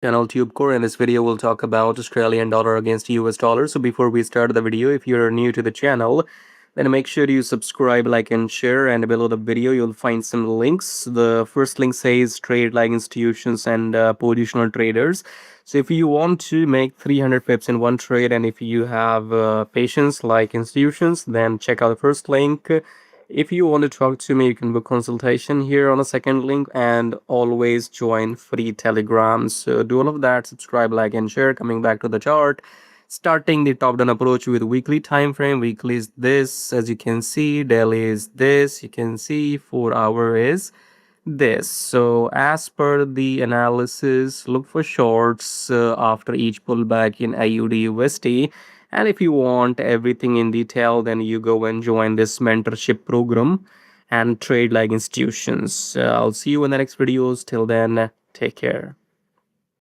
Channel TubeCore. In this video, we'll talk about Australian dollar against US dollar. So before we start the video, if you're new to the channel, then make sure you subscribe, like, and share. And below the video, you'll find some links. The first link says trade like institutions and positional traders. So if you want to make 300 pips in one trade, and if you have patience like institutions, then check out the first link. If you want to talk to me, you can book consultation here on the second link, and always join free telegrams. So do all of that, subscribe, like, and share. Coming back to the chart, starting the top down approach with weekly time frame. Weekly is this, as you can see. Daily is this, you can see. 4 hour is this. So as per the analysis, look for shorts after each pullback in AUDUSD. And if you want everything in detail, then you go and join this mentorship program and trade like institutions. I'll see you in the next videos. Till then, take care.